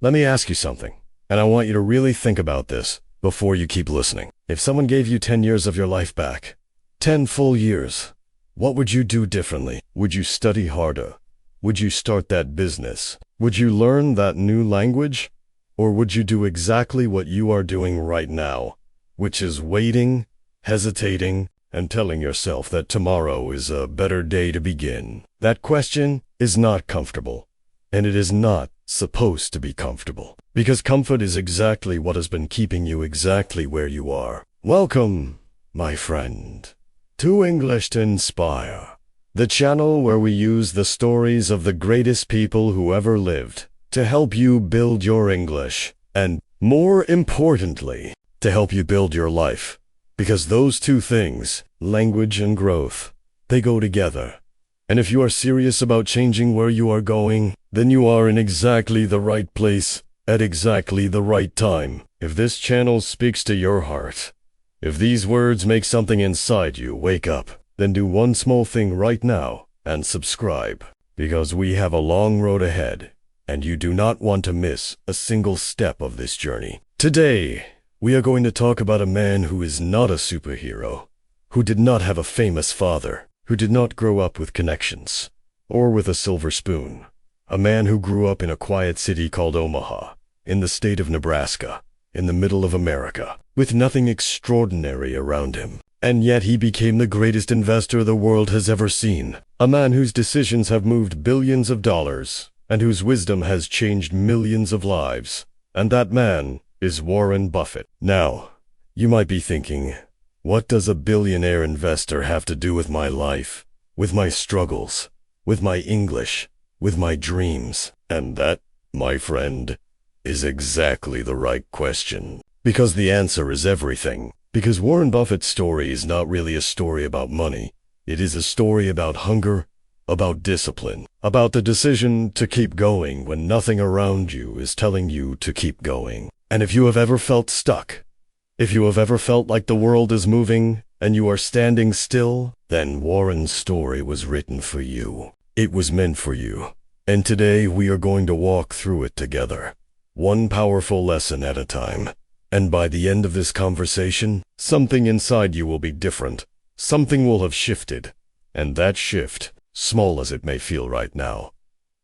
Let me ask you something, and I want you to really think about this before you keep listening. If someone gave you 10 years of your life back, 10 full years, what would you do differently? Would you study harder? Would you start that business? Would you learn that new language? Or would you do exactly what you are doing right now, which is waiting, hesitating, and telling yourself that tomorrow is a better day to begin? That question is not comfortable, and it is not supposed to be comfortable, because comfort is exactly what has been keeping you exactly where you are. Welcome, my friend, to English to Inspire, the channel where we use the stories of the greatest people who ever lived to help you build your English, and more importantly, to help you build your life. Because those two things, language and growth, they go together. And if you are serious about changing where you are going, then you are in exactly the right place at exactly the right time. If this channel speaks to your heart, if these words make something inside you wake up, then do one small thing right now and subscribe. Because we have a long road ahead, and you do not want to miss a single step of this journey. Today, we are going to talk about a man who is not a superhero, who did not have a famous father, who did not grow up with connections, or with a silver spoon. A man who grew up in a quiet city called Omaha, in the state of Nebraska, in the middle of America, with nothing extraordinary around him. And yet he became the greatest investor the world has ever seen. A man whose decisions have moved billions of dollars, and whose wisdom has changed millions of lives. And that man is Warren Buffett. Now, you might be thinking, what does a billionaire investor have to do with my life, with my struggles, with my English, with my dreams? And that, my friend, is exactly the right question. Because the answer is everything. Because Warren Buffett's story is not really a story about money. It is a story about hunger, about discipline, about the decision to keep going when nothing around you is telling you to keep going. And if you have ever felt stuck, if you have ever felt like the world is moving and you are standing still, then Warren's story was written for you. It was meant for you. And today we are going to walk through it together, one powerful lesson at a time. And by the end of this conversation, something inside you will be different. Something will have shifted. And that shift, small as it may feel right now,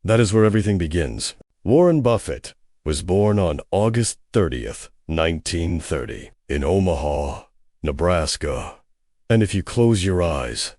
that is where everything begins. Warren Buffett was born on August 30th, 1930, in Omaha, Nebraska. And if you close your eyes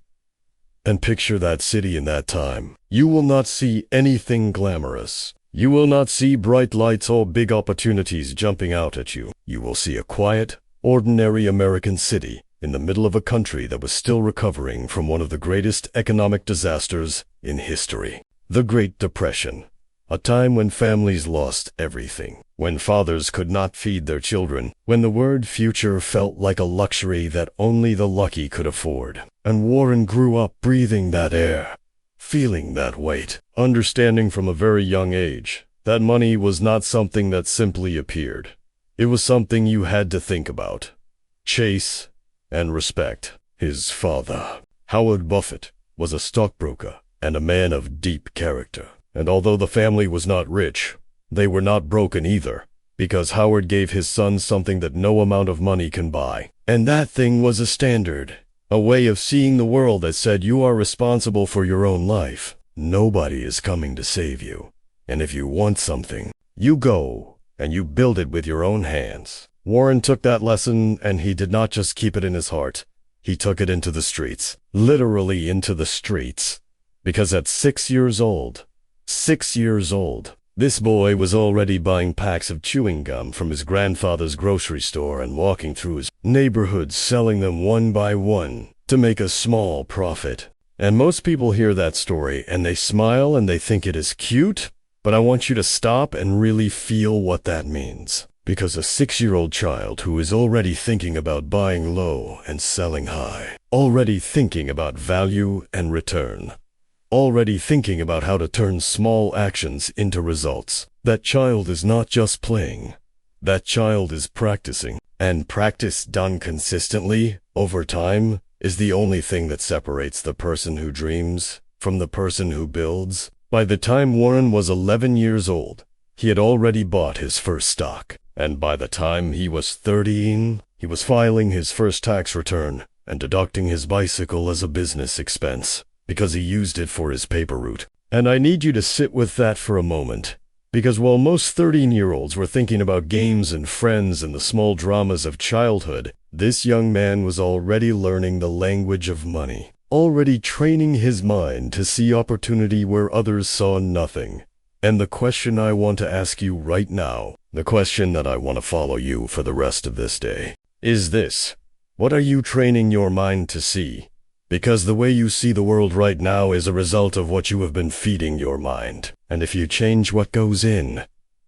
and picture that city in that time, you will not see anything glamorous. You will not see bright lights or big opportunities jumping out at you. You will see a quiet, ordinary American city in the middle of a country that was still recovering from one of the greatest economic disasters in history. The Great Depression. A time when families lost everything, when fathers could not feed their children, when the word future felt like a luxury that only the lucky could afford. And Warren grew up breathing that air, feeling that weight, understanding from a very young age that money was not something that simply appeared. It was something you had to think about, chase, and respect. His father, Howard Buffett, was a stockbroker and a man of deep character. And although the family was not rich, they were not broken either, because Howard gave his son something that no amount of money can buy. And that thing was a standard, a way of seeing the world that said you are responsible for your own life. Nobody is coming to save you. And if you want something, you go and you build it with your own hands. Warren took that lesson, and he did not just keep it in his heart. He took it into the streets, literally into the streets. Because at 6 years old, this boy was already buying packs of chewing gum from his grandfather's grocery store and walking through his neighborhood selling them one by one to make a small profit. And most people hear that story and they smile and they think it is cute, but I want you to stop and really feel what that means. Because a 6-year-old child who is already thinking about buying low and selling high, already thinking about value and return, already thinking about how to turn small actions into results. That child is not just playing. That child is practicing. And practice done consistently, over time, is the only thing that separates the person who dreams from the person who builds. By the time Warren was 11 years old, he had already bought his first stock. And by the time he was 13, he was filing his first tax return and deducting his bicycle as a business expense because he used it for his paper route. And I need you to sit with that for a moment, because while most 13-year-olds were thinking about games and friends and the small dramas of childhood, this young man was already learning the language of money, already training his mind to see opportunity where others saw nothing. And the question I want to ask you right now, the question that I want to follow you for the rest of this day, is this: what are you training your mind to see? Because the way you see the world right now is a result of what you have been feeding your mind. And if you change what goes in,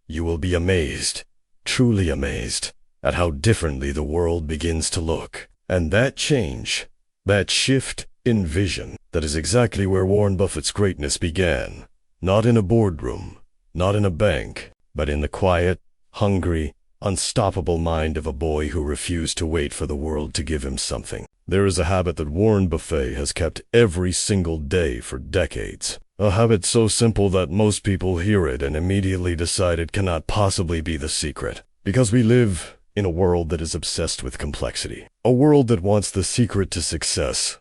you will be amazed, truly amazed, at how differently the world begins to look. And that change, that shift in vision, that is exactly where Warren Buffett's greatness began. Not in a boardroom, not in a bank, but in the quiet, hungry, unstoppable mind of a boy who refused to wait for the world to give him something. There is a habit that Warren Buffett has kept every single day for decades. A habit so simple that most people hear it and immediately decide it cannot possibly be the secret. Because we live in a world that is obsessed with complexity. A world that wants the secret to success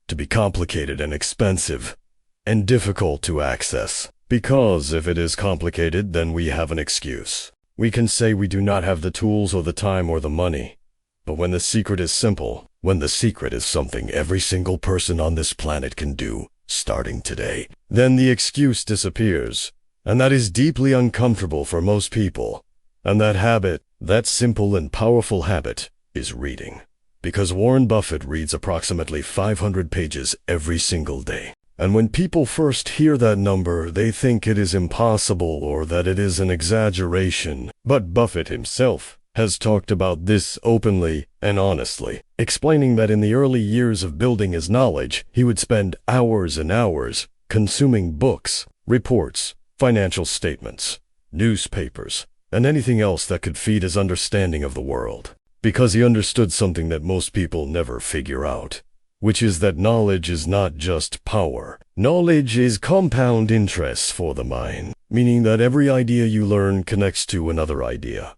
to be complicated and expensive and difficult to access. Because if it is complicated, then we have an excuse. We can say we do not have the tools or the time or the money. But when the secret is simple, when the secret is something every single person on this planet can do, starting today, then the excuse disappears. And that is deeply uncomfortable for most people. And that habit, that simple and powerful habit, is reading. Because Warren Buffett reads approximately 500 pages every single day. And when people first hear that number, they think it is impossible or that it is an exaggeration. But Buffett himself has talked about this openly and honestly, explaining that in the early years of building his knowledge, he would spend hours and hours consuming books, reports, financial statements, newspapers, and anything else that could feed his understanding of the world. Because he understood something that most people never figure out, which is that knowledge is not just power. Knowledge is compound interest for the mind, meaning that every idea you learn connects to another idea.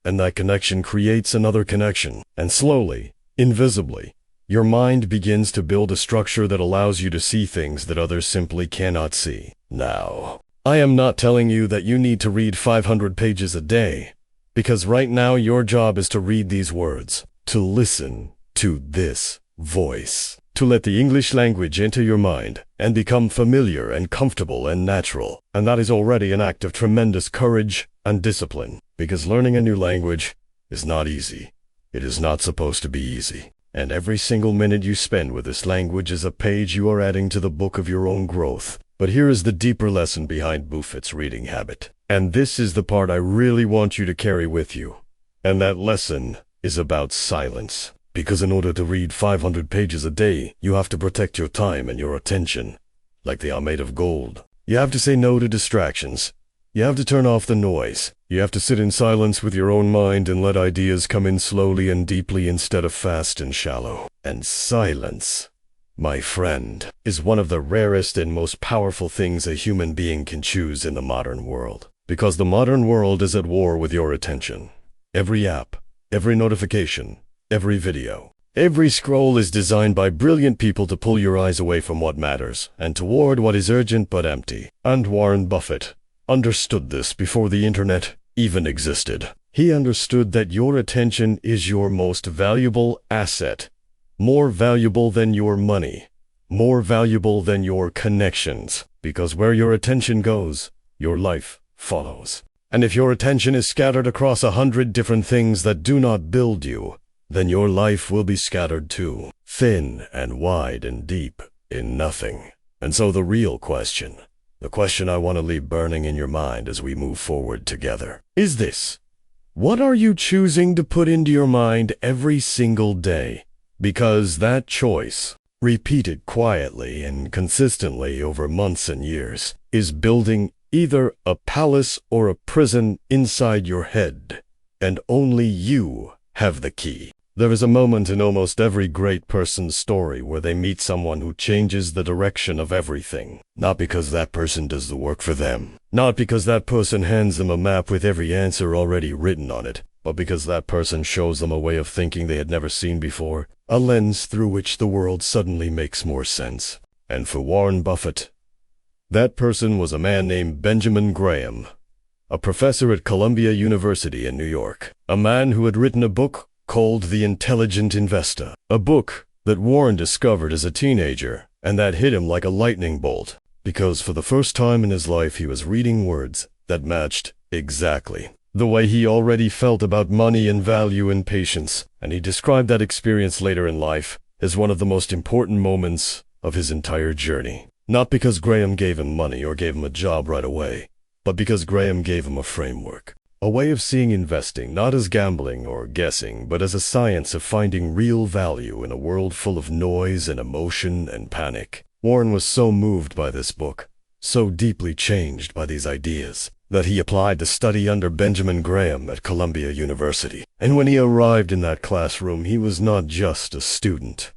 And that connection creates another connection. And slowly, invisibly, your mind begins to build a structure that allows you to see things that others simply cannot see. Now, I am not telling you that you need to read 500 pages a day, because right now your job is to read these words, to listen to this voice, to let the English language enter your mind and become familiar and comfortable and natural. And that is already an act of tremendous courage and discipline, because learning a new language is not easy. It is not supposed to be easy. And every single minute you spend with this language is a page you are adding to the book of your own growth. But here is the deeper lesson behind Buffett's reading habit. And this is the part I really want you to carry with you. And that lesson is about silence. Because in order to read 500 pages a day, you have to protect your time and your attention, like they are made of gold. You have to say no to distractions. You have to turn off the noise. You have to sit in silence with your own mind and let ideas come in slowly and deeply instead of fast and shallow. And silence, my friend, is one of the rarest and most powerful things a human being can choose in the modern world. Because the modern world is at war with your attention. Every app, every notification, every video, every scroll is designed by brilliant people to pull your eyes away from what matters and toward what is urgent but empty. And Warren Buffett understood this before the internet even existed. He understood that your attention is your most valuable asset, more valuable than your money, more valuable than your connections, because where your attention goes, your life follows. And if your attention is scattered across 100 different things that do not build you, then your life will be scattered too, thin and wide and deep in nothing. And so the real question, the question I want to leave burning in your mind as we move forward together, is this: what are you choosing to put into your mind every single day? Because that choice, repeated quietly and consistently over months and years, is building either a palace or a prison inside your head. And only you have the key. There is a moment in almost every great person's story where they meet someone who changes the direction of everything. Not because that person does the work for them. Not because that person hands them a map with every answer already written on it, but because that person shows them a way of thinking they had never seen before, a lens through which the world suddenly makes more sense. And for Warren Buffett, that person was a man named Benjamin Graham, a professor at Columbia University in New York, a man who had written a book called The Intelligent Investor, a book that Warren discovered as a teenager and that hit him like a lightning bolt, because for the first time in his life he was reading words that matched exactly the way he already felt about money and value and patience, and he described that experience later in life as one of the most important moments of his entire journey. Not because Graham gave him money or gave him a job right away, but because Graham gave him a framework. A way of seeing investing not as gambling or guessing, but as a science of finding real value in a world full of noise and emotion and panic. Warren was so moved by this book, so deeply changed by these ideas, that he applied to study under Benjamin Graham at Columbia University. And when he arrived in that classroom, he was not just a student.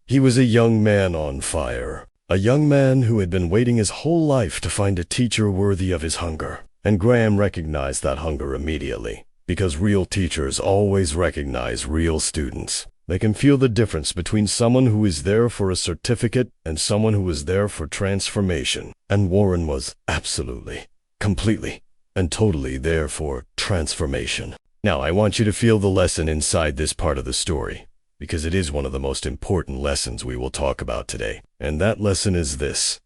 He was a young man on fire, a young man who had been waiting his whole life to find a teacher worthy of his hunger. And Graham recognized that hunger immediately, because real teachers always recognize real students. They can feel the difference between someone who is there for a certificate and someone who is there for transformation. And Warren was absolutely, completely, and totally there for transformation. Now, I want you to feel the lesson inside this part of the story, because it is one of the most important lessons we will talk about today. And that lesson is this: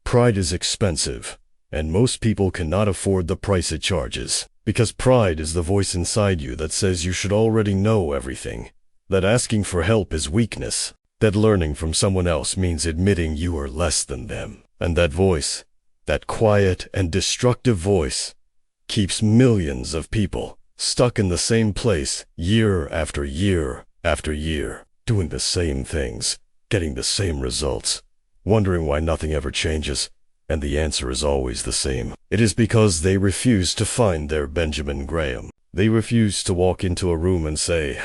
pride is expensive. And most people cannot afford the price it charges, because pride is the voice inside you that says you should already know everything, that asking for help is weakness, that learning from someone else means admitting you are less than them. And that voice, that quiet and destructive voice, keeps millions of people stuck in the same place year after year after year, doing the same things, getting the same results, wondering why nothing ever changes. And the answer is always the same. It is because they refuse to find their Benjamin Graham. They refuse to walk into a room and say,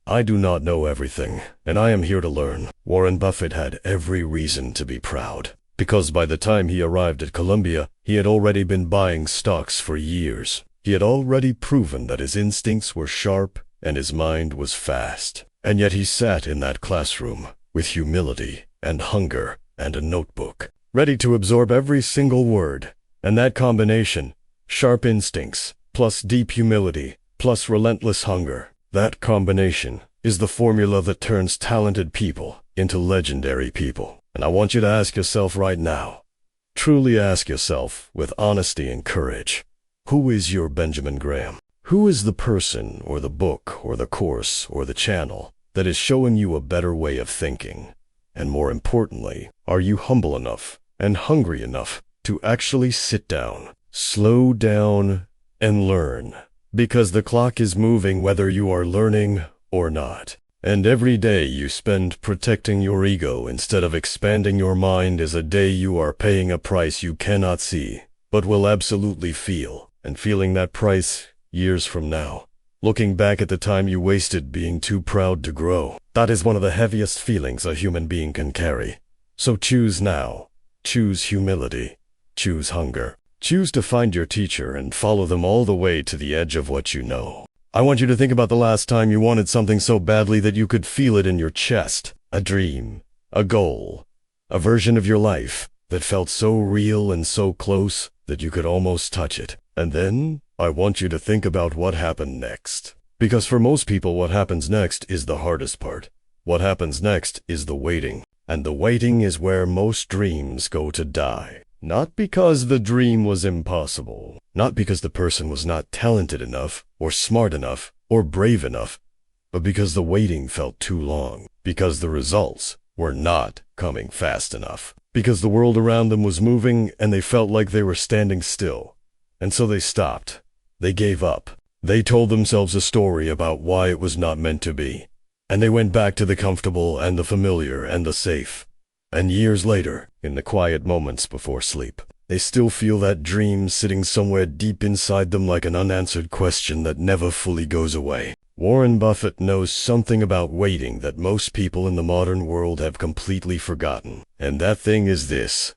"I do not know everything, and I am here to learn." Warren Buffett had every reason to be proud, because by the time he arrived at Columbia, he had already been buying stocks for years. He had already proven that his instincts were sharp and his mind was fast. And yet he sat in that classroom with humility and hunger and a notebook, ready to absorb every single word. And that combination, sharp instincts, plus deep humility, plus relentless hunger, that combination is the formula that turns talented people into legendary people. And I want you to ask yourself right now, truly ask yourself with honesty and courage, who is your Benjamin Graham? Who is the person or the book or the course or the channel that is showing you a better way of thinking? And more importantly, are you humble enough and hungry enough to actually sit down, slow down, and learn? Because the clock is moving whether you are learning or not. And every day you spend protecting your ego instead of expanding your mind is a day you are paying a price you cannot see, but will absolutely feel. And feeling that price years from now, looking back at the time you wasted being too proud to grow, that is one of the heaviest feelings a human being can carry. So choose now. Choose humility. Choose hunger. Choose to find your teacher and follow them all the way to the edge of what you know. I want you to think about the last time you wanted something so badly that you could feel it in your chest. A dream, a goal, a version of your life that felt so real and so close that you could almost touch it. And then I want you to think about what happened next. Because for most people, what happens next is the hardest part. What happens next is the waiting. And the waiting is where most dreams go to die. Not because the dream was impossible. Not because the person was not talented enough, or smart enough, or brave enough, but because the waiting felt too long. Because the results were not coming fast enough. Because the world around them was moving and they felt like they were standing still. And so they stopped. They gave up. They told themselves a story about why it was not meant to be. And they went back to the comfortable and the familiar and the safe. And years later, in the quiet moments before sleep, they still feel that dream sitting somewhere deep inside them like an unanswered question that never fully goes away. Warren Buffett knows something about waiting that most people in the modern world have completely forgotten. And that thing is this: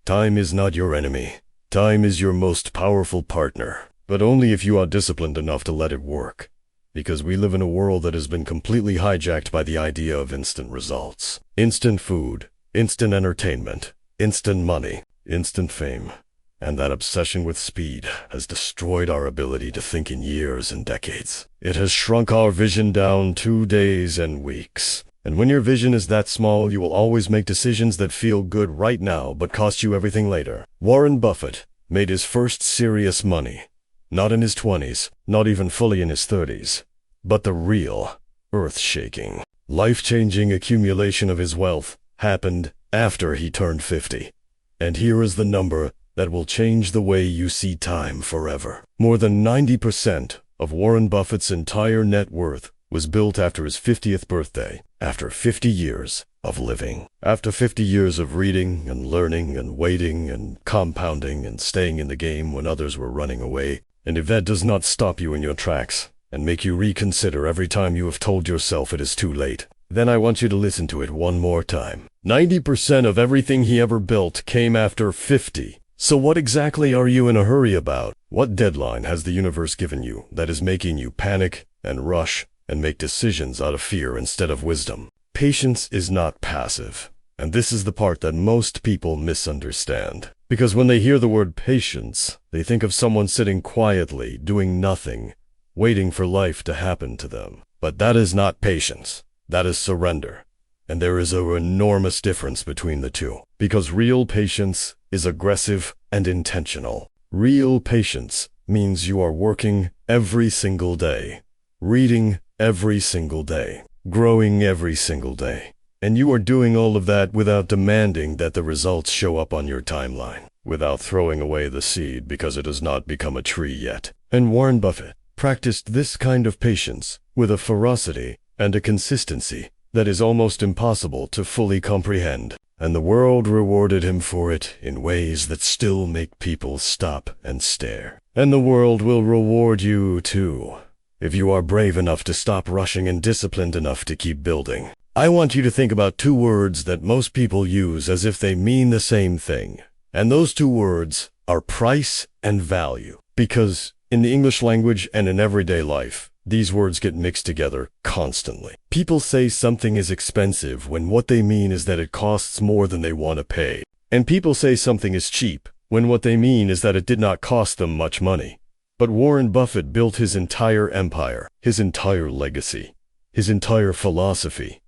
time is not your enemy. Time is your most powerful partner, but only if you are disciplined enough to let it work. Because we live in a world that has been completely hijacked by the idea of instant results. Instant food, instant entertainment, instant money, instant fame. And that obsession with speed has destroyed our ability to think in years and decades. It has shrunk our vision down to days and weeks. And when your vision is that small, you will always make decisions that feel good right now but cost you everything later. Warren Buffett made his first serious money, not in his 20s, not even fully in his 30s, but the real, earth-shaking, life-changing accumulation of his wealth happened after he turned 50. And here is the number that will change the way you see time forever. More than 90% of Warren Buffett's entire net worth was built after his 50th birthday, after 50 years of living. After 50 years of reading and learning and waiting and compounding and staying in the game when others were running away. And if that does not stop you in your tracks and make you reconsider every time you have told yourself it is too late, then I want you to listen to it one more time. 90% of everything he ever built came after 50. So what exactly are you in a hurry about? What deadline has the universe given you that is making you panic and rush and make decisions out of fear instead of wisdom? Patience is not passive. And this is the part that most people misunderstand. Because when they hear the word patience, they think of someone sitting quietly, doing nothing, waiting for life to happen to them. But that is not patience. That is surrender. And there is an enormous difference between the two. Because real patience is aggressive and intentional. Real patience means you are working every single day, reading every single day, growing every single day. And you are doing all of that without demanding that the results show up on your timeline, without throwing away the seed because it has not become a tree yet. And Warren Buffett practiced this kind of patience with a ferocity and a consistency that is almost impossible to fully comprehend. And the world rewarded him for it in ways that still make people stop and stare. And the world will reward you too, if you are brave enough to stop rushing and disciplined enough to keep building. I want you to think about two words that most people use as if they mean the same thing. And those two words are price and value. Because in the English language and in everyday life, these words get mixed together constantly. People say something is expensive when what they mean is that it costs more than they want to pay. And people say something is cheap when what they mean is that it did not cost them much money. But Warren Buffett built his entire empire, his entire legacy, his entire philosophy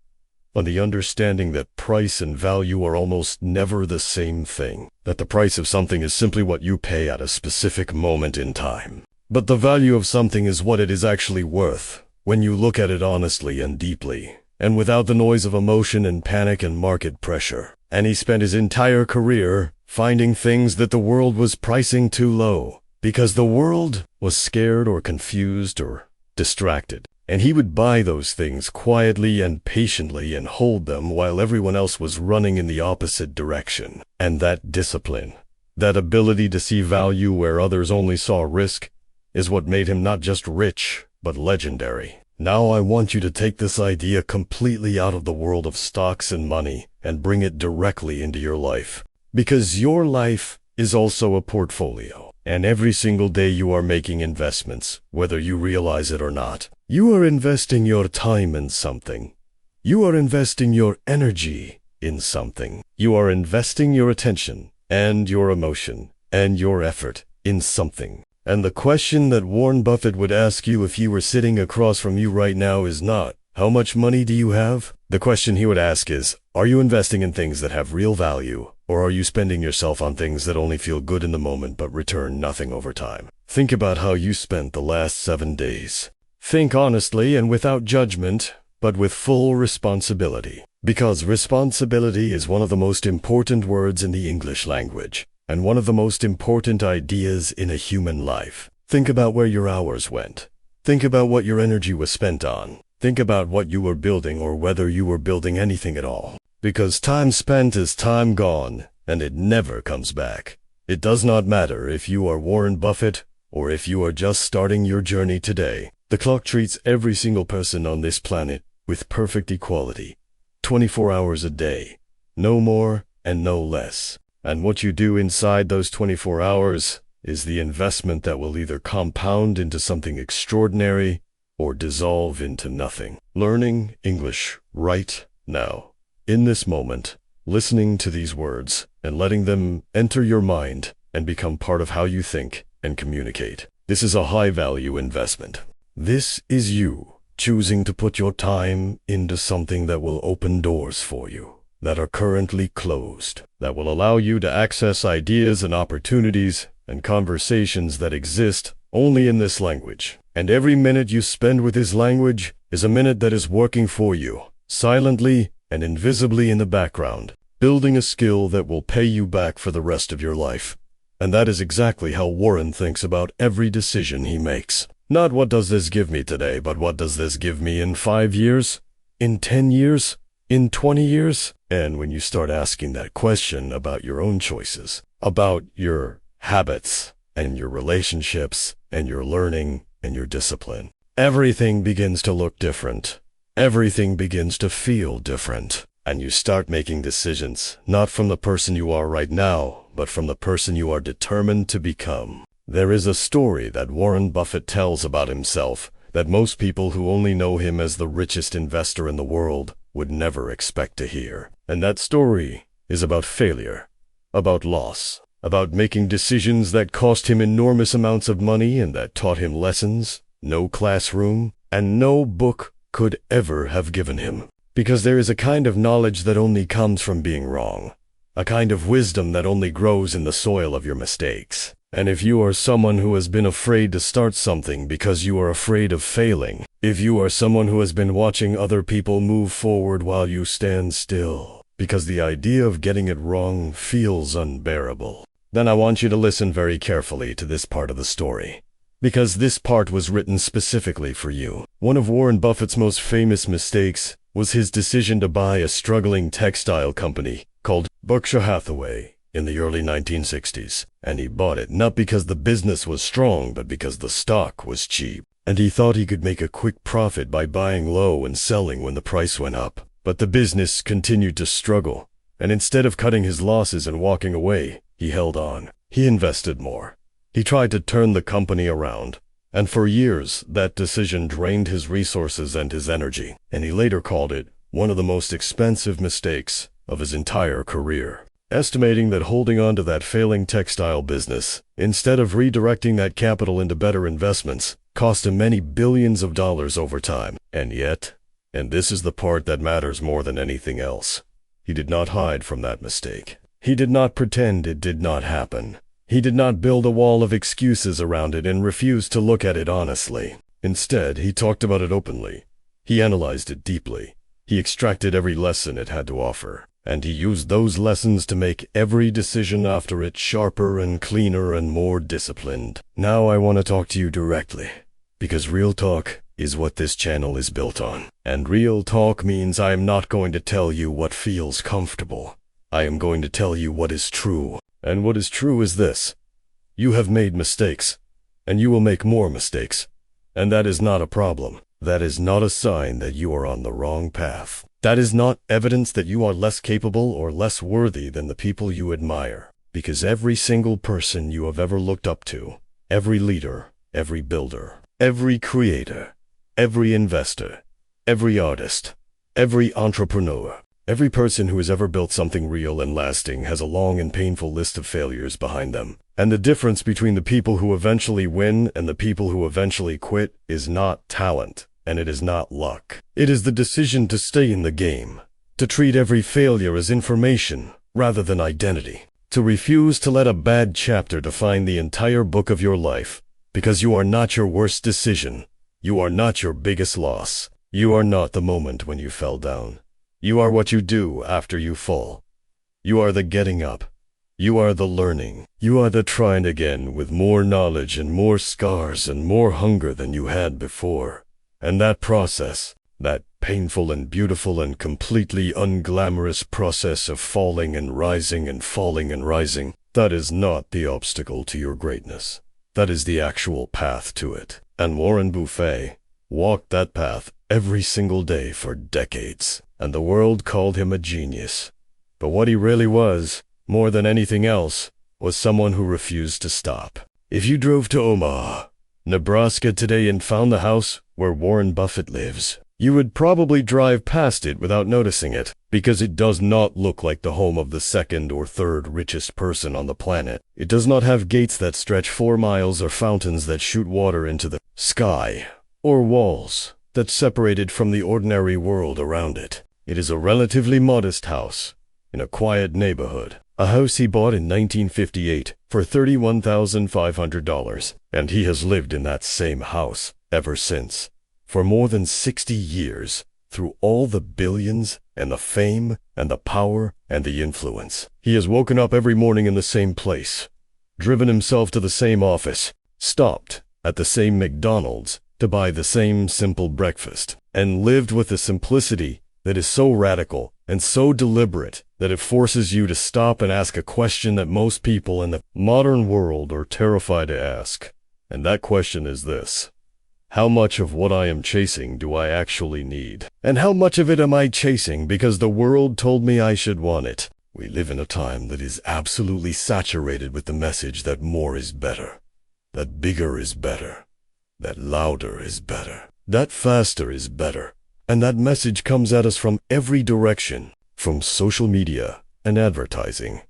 on the understanding that price and value are almost never the same thing. That the price of something is simply what you pay at a specific moment in time. But the value of something is what it is actually worth when you look at it honestly and deeply, and without the noise of emotion and panic and market pressure. And he spent his entire career finding things that the world was pricing too low, because the world was scared or confused or distracted. And he would buy those things quietly and patiently and hold them while everyone else was running in the opposite direction. And that discipline, that ability to see value where others only saw risk, is what made him not just rich, but legendary. Now I want you to take this idea completely out of the world of stocks and money and bring it directly into your life. Because your life is also a portfolio. And every single day you are making investments, whether you realize it or not. You are investing your time in something. You are investing your energy in something. You are investing your attention and your emotion and your effort in something. And the question that Warren Buffett would ask you if he were sitting across from you right now is not, how much money do you have? The question he would ask is, are you investing in things that have real value, or are you spending yourself on things that only feel good in the moment but return nothing over time? Think about how you spent the last 7 days. Think honestly and without judgment, but with full responsibility. Because responsibility is one of the most important words in the English language. And one of the most important ideas in a human life. Think about where your hours went. Think about what your energy was spent on. Think about what you were building or whether you were building anything at all. Because time spent is time gone, and it never comes back. It does not matter if you are Warren Buffett or if you are just starting your journey today. The clock treats every single person on this planet with perfect equality. 24 hours a day. No more and no less. And what you do inside those 24 hours is the investment that will either compound into something extraordinary or dissolve into nothing. Learning English right now, in this moment, listening to these words and letting them enter your mind and become part of how you think and communicate. This is a high-value investment. This is you choosing to put your time into something that will open doors for you that are currently closed, that will allow you to access ideas and opportunities and conversations that exist only in this language. And every minute you spend with this language is a minute that is working for you, silently and invisibly in the background, building a skill that will pay you back for the rest of your life. And that is exactly how Warren thinks about every decision he makes. Not what does this give me today, but what does this give me in 5 years, in 10 years, in 20 years? And when you start asking that question about your own choices, about your habits and your relationships and your learning and your discipline, everything begins to look different. Everything begins to feel different. And you start making decisions, not from the person you are right now, but from the person you are determined to become. There is a story that Warren Buffett tells about himself that most people who only know him as the richest investor in the world would never expect to hear. And that story is about failure, about loss, about making decisions that cost him enormous amounts of money and that taught him lessons no classroom and no book could ever have given him. Because there is a kind of knowledge that only comes from being wrong, a kind of wisdom that only grows in the soil of your mistakes. And if you are someone who has been afraid to start something because you are afraid of failing, if you are someone who has been watching other people move forward while you stand still, because the idea of getting it wrong feels unbearable, then I want you to listen very carefully to this part of the story. Because this part was written specifically for you. One of Warren Buffett's most famous mistakes was his decision to buy a struggling textile company called Berkshire Hathaway in the early 1960s. And he bought it not because the business was strong, but because the stock was cheap. And he thought he could make a quick profit by buying low and selling when the price went up. But the business continued to struggle. And instead of cutting his losses and walking away, he held on. He invested more. He tried to turn the company around. And for years, that decision drained his resources and his energy. And he later called it one of the most expensive mistakes of his entire career. Estimating that holding on to that failing textile business, instead of redirecting that capital into better investments, cost him many billions of dollars over time. And yet, and this is the part that matters more than anything else, he did not hide from that mistake. He did not pretend it did not happen. He did not build a wall of excuses around it and refuse to look at it honestly. Instead, he talked about it openly. He analyzed it deeply. He extracted every lesson it had to offer. And he used those lessons to make every decision after it sharper and cleaner and more disciplined. Now I want to talk to you directly, because real talk is what this channel is built on. And real talk means I am not going to tell you what feels comfortable. I am going to tell you what is true. And what is true is this: you have made mistakes, and you will make more mistakes. And that is not a problem. That is not a sign that you are on the wrong path. That is not evidence that you are less capable or less worthy than the people you admire. Because every single person you have ever looked up to, every leader, every builder, every creator, every investor, every artist, every entrepreneur, every person who has ever built something real and lasting has a long and painful list of failures behind them. And the difference between the people who eventually win and the people who eventually quit is not talent. And it is not luck. It is the decision to stay in the game, to treat every failure as information rather than identity, to refuse to let a bad chapter define the entire book of your life, because you are not your worst decision. You are not your biggest loss. You are not the moment when you fell down. You are what you do after you fall. You are the getting up. You are the learning. You are the trying again with more knowledge and more scars and more hunger than you had before. And that process, that painful and beautiful and completely unglamorous process of falling and rising and falling and rising, that is not the obstacle to your greatness. That is the actual path to it. And Warren Buffett walked that path every single day for decades, and the world called him a genius. But what he really was, more than anything else, was someone who refused to stop. If you drove to Omaha, Nebraska today and found the house where Warren Buffett lives, you would probably drive past it without noticing it, because it does not look like the home of the second or third richest person on the planet. It does not have gates that stretch 4 miles or fountains that shoot water into the sky, or walls that separate it from the ordinary world around it. It is a relatively modest house in a quiet neighborhood, a house he bought in 1958 for $31,500, and he has lived in that same house ever since. For more than 60 years, through all the billions and the fame and the power and the influence. He has woken up every morning in the same place, driven himself to the same office, stopped at the same McDonald's to buy the same simple breakfast, and lived with a simplicity that is so radical and so deliberate that it forces you to stop and ask a question that most people in the modern world are terrified to ask. And that question is this: how much of what I am chasing do I actually need? And how much of it am I chasing because the world told me I should want it? We live in a time that is absolutely saturated with the message that more is better, that bigger is better, that louder is better, that faster is better. And that message comes at us from every direction, from social media and advertising,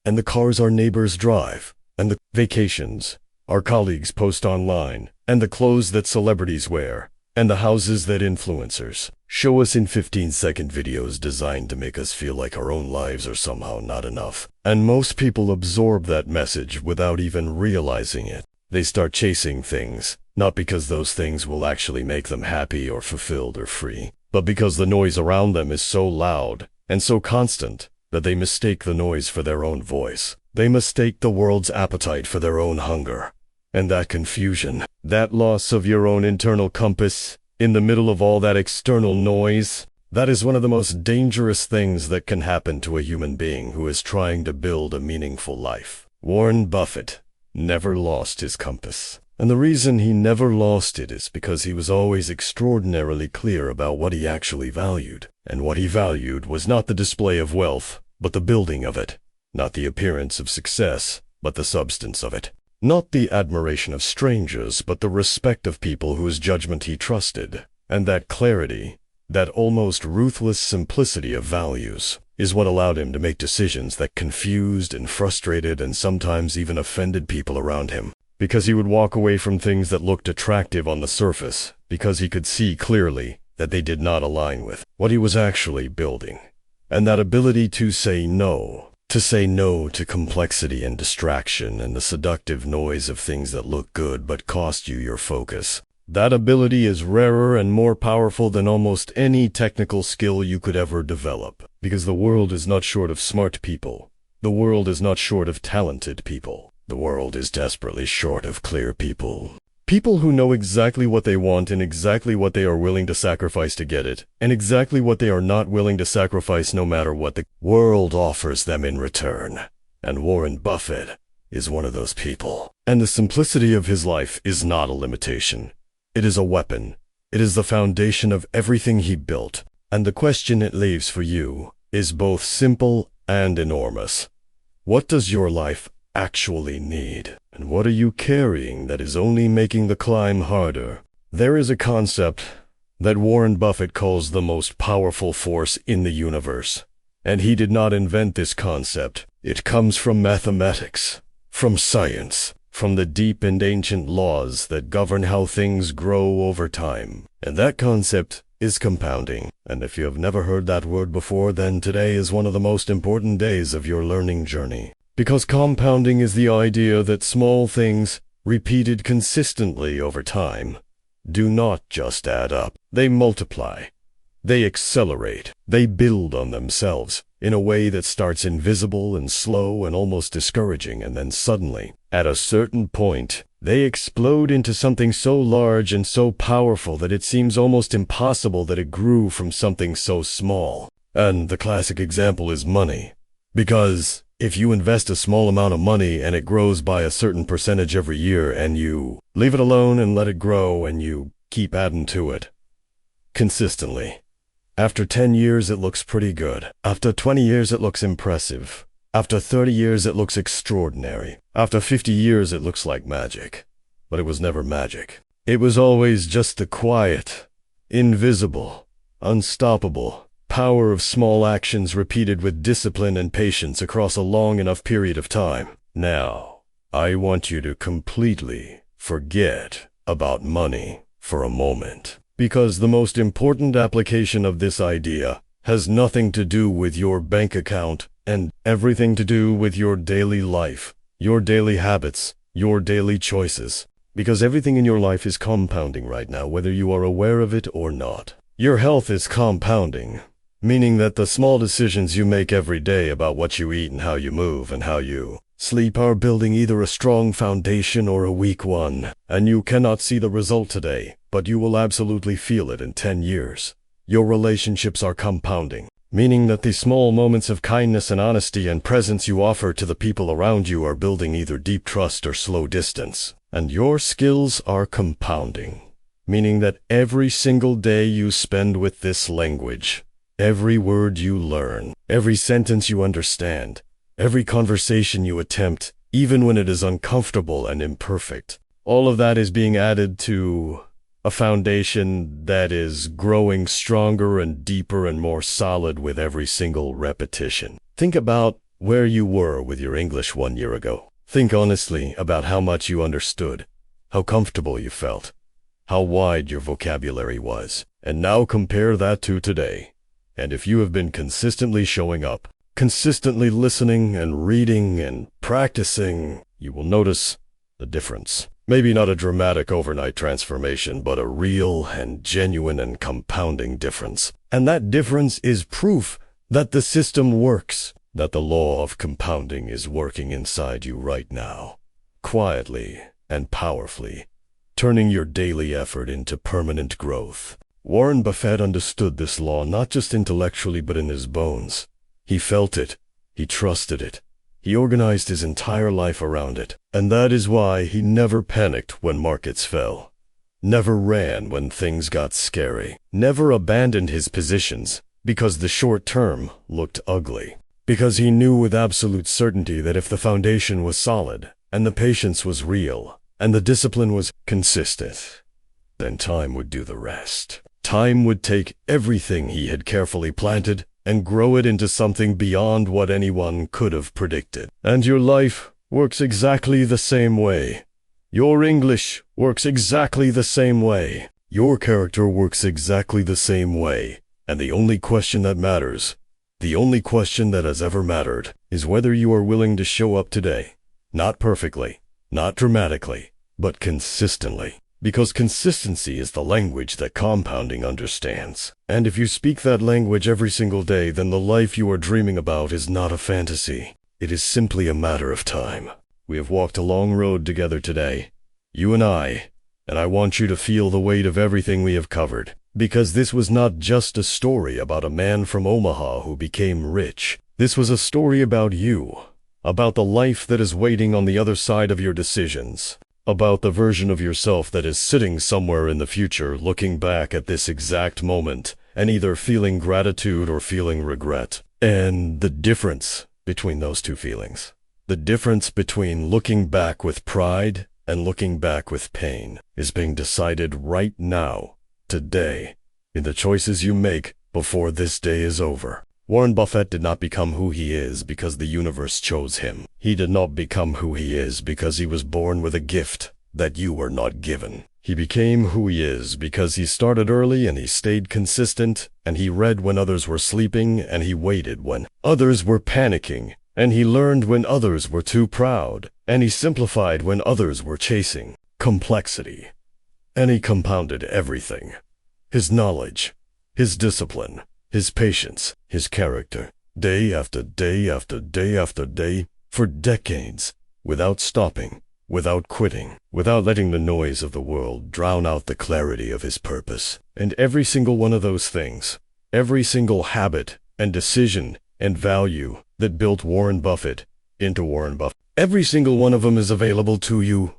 and the cars our neighbors drive, and the vacations our colleagues post online, and the clothes that celebrities wear, and the houses that influencers show us in 15-second videos designed to make us feel like our own lives are somehow not enough. And most people absorb that message without even realizing it. They start chasing things, not because those things will actually make them happy or fulfilled or free, but because the noise around them is so loud and so constant that they mistake the noise for their own voice. They mistake the world's appetite for their own hunger. And that confusion, that loss of your own internal compass, in the middle of all that external noise, that is one of the most dangerous things that can happen to a human being who is trying to build a meaningful life. Warren Buffett never lost his compass. And the reason he never lost it is because he was always extraordinarily clear about what he actually valued. And what he valued was not the display of wealth, but the building of it. Not the appearance of success, but the substance of it. Not the admiration of strangers, but the respect of people whose judgment he trusted. And that clarity, that almost ruthless simplicity of values, is what allowed him to make decisions that confused and frustrated and sometimes even offended people around him. Because he would walk away from things that looked attractive on the surface, because he could see clearly that they did not align with what he was actually building. And that ability to say no to complexity and distraction and the seductive noise of things that look good but cost you your focus. That ability is rarer and more powerful than almost any technical skill you could ever develop. Because the world is not short of smart people. The world is not short of talented people. The world is desperately short of clear people. People who know exactly what they want and exactly what they are willing to sacrifice to get it, and exactly what they are not willing to sacrifice no matter what the world offers them in return. And Warren Buffett is one of those people. And the simplicity of his life is not a limitation. It is a weapon. It is the foundation of everything he built. And the question it leaves for you is both simple and enormous. What does your life actually need? And what are you carrying that is only making the climb harder? There is a concept that Warren Buffett calls the most powerful force in the universe. And he did not invent this concept. It comes from mathematics, from science, from the deep and ancient laws that govern how things grow over time. And that concept is compounding. And if you have never heard that word before, then today is one of the most important days of your learning journey. Because compounding is the idea that small things, repeated consistently over time, do not just add up. They multiply. They accelerate. They build on themselves in a way that starts invisible and slow and almost discouraging, and then suddenly, at a certain point, they explode into something so large and so powerful that it seems almost impossible that it grew from something so small. And the classic example is money. Because if you invest a small amount of money and it grows by a certain percentage every year, and you leave it alone and let it grow, and you Keep adding to it. Consistently. After 10 years, it looks pretty good. After 20 years, it looks impressive. After 30 years, it looks extraordinary. After 50 years, it looks like magic. But it was never magic. It was always just the quiet, invisible, unstoppable power of small actions repeated with discipline and patience across a long enough period of time. Now, I want you to completely forget about money for a moment, because the most important application of this idea has nothing to do with your bank account and everything to do with your daily life, your daily habits, your daily choices. Because everything in your life is compounding right now, whether you are aware of it or not. Your health is compounding, meaning that the small decisions you make every day about what you eat and how you move and how you sleep are building either a strong foundation or a weak one. And you cannot see the result today, but you will absolutely feel it in 10 years. Your relationships are compounding, meaning that the small moments of kindness and honesty and presence you offer to the people around you are building either deep trust or slow distance. And your skills are compounding, meaning that every single day you spend with this language, every word you learn, every sentence you understand, every conversation you attempt, even when it is uncomfortable and imperfect, all of that is being added to a foundation that is growing stronger and deeper and more solid with every single repetition. Think about where you were with your English 1 year ago. Think honestly about how much you understood, how comfortable you felt, how wide your vocabulary was, and now compare that to today. And if you have been consistently showing up, consistently listening and reading and practicing, you will notice the difference. Maybe not a dramatic overnight transformation, but a real and genuine and compounding difference. And that difference is proof that the system works. That the law of compounding is working inside you right now, quietly and powerfully, turning your daily effort into permanent growth. Warren Buffett understood this law not just intellectually but in his bones. He felt it, he trusted it, he organized his entire life around it, and that is why he never panicked when markets fell, never ran when things got scary, never abandoned his positions because the short term looked ugly. Because he knew with absolute certainty that if the foundation was solid, and the patience was real, and the discipline was consistent, then time would do the rest. Time would take everything he had carefully planted and grow it into something beyond what anyone could have predicted. And your life works exactly the same way. Your English works exactly the same way. Your character works exactly the same way. And the only question that matters, the only question that has ever mattered, is whether you are willing to show up today. Not perfectly, not dramatically, but consistently. Because consistency is the language that compounding understands. And if you speak that language every single day, then the life you are dreaming about is not a fantasy. It is simply a matter of time. We have walked a long road together today, you and I want you to feel the weight of everything we have covered. Because this was not just a story about a man from Omaha who became rich. This was a story about you, about the life that is waiting on the other side of your decisions, about the version of yourself that is sitting somewhere in the future looking back at this exact moment and either feeling gratitude or feeling regret. And the difference between those two feelings, the difference between looking back with pride and looking back with pain, is being decided right now, today, in the choices you make before this day is over. Warren Buffett did not become who he is because the universe chose him. He did not become who he is because he was born with a gift that you were not given. He became who he is because he started early and he stayed consistent, and he read when others were sleeping, and he waited when others were panicking, and he learned when others were too proud, and he simplified when others were chasing complexity. And he compounded everything. His knowledge, his discipline, his patience, his character, day after day after day after day, for decades, without stopping, without quitting, without letting the noise of the world drown out the clarity of his purpose. And every single one of those things, every single habit and decision and value that built Warren Buffett into Warren Buffett, every single one of them is available to you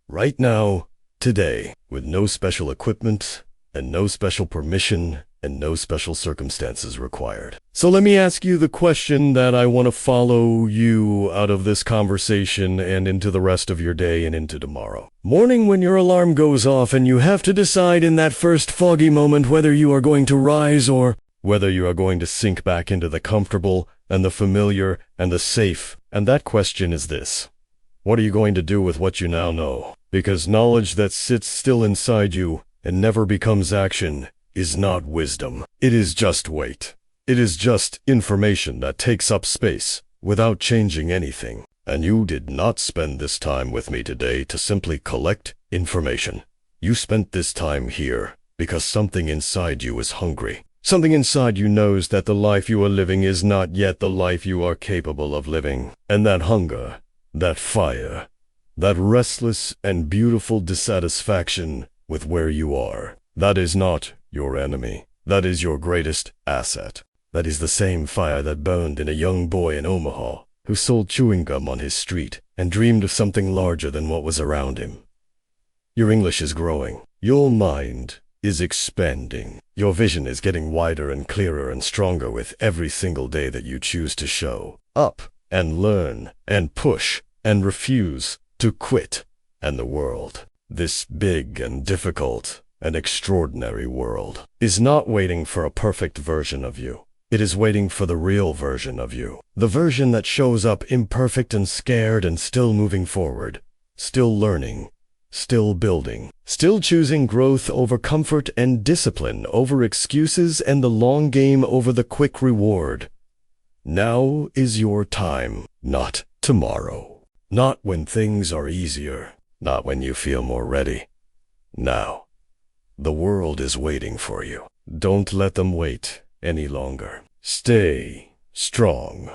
right now, today, with no special equipment, and no special permission, and no special circumstances required. So let me ask you the question that I want to follow you out of this conversation and into the rest of your day and into tomorrow. Morning, when your alarm goes off and you have to decide in that first foggy moment whether you are going to rise or whether you are going to sink back into the comfortable and the familiar and the safe. And that question is this: what are you going to do with what you now know? Because knowledge that sits still inside you and never becomes action is not wisdom. It is just weight. It is just information that takes up space without changing anything. And you did not spend this time with me today to simply collect information. You spent this time here because something inside you is hungry. Something inside you knows that the life you are living is not yet the life you are capable of living. And that hunger, that fire, that restless and beautiful dissatisfaction with where you are, that is not your enemy. That is your greatest asset. That is the same fire that burned in a young boy in Omaha who sold chewing gum on his street and dreamed of something larger than what was around him. Your English is growing. Your mind is expanding. Your vision is getting wider and clearer and stronger with every single day that you choose to show up and learn and push and refuse to quit. And the world, this big and difficult and extraordinary world, is not waiting for a perfect version of you. It is waiting for the real version of you. The version that shows up imperfect and scared and still moving forward, still learning, still building, still choosing growth over comfort and discipline over excuses and the long game over the quick reward. Now is your time, not tomorrow. Not when things are easier, not when you feel more ready. Now. The world is waiting for you. Don't let them wait any longer. Stay strong.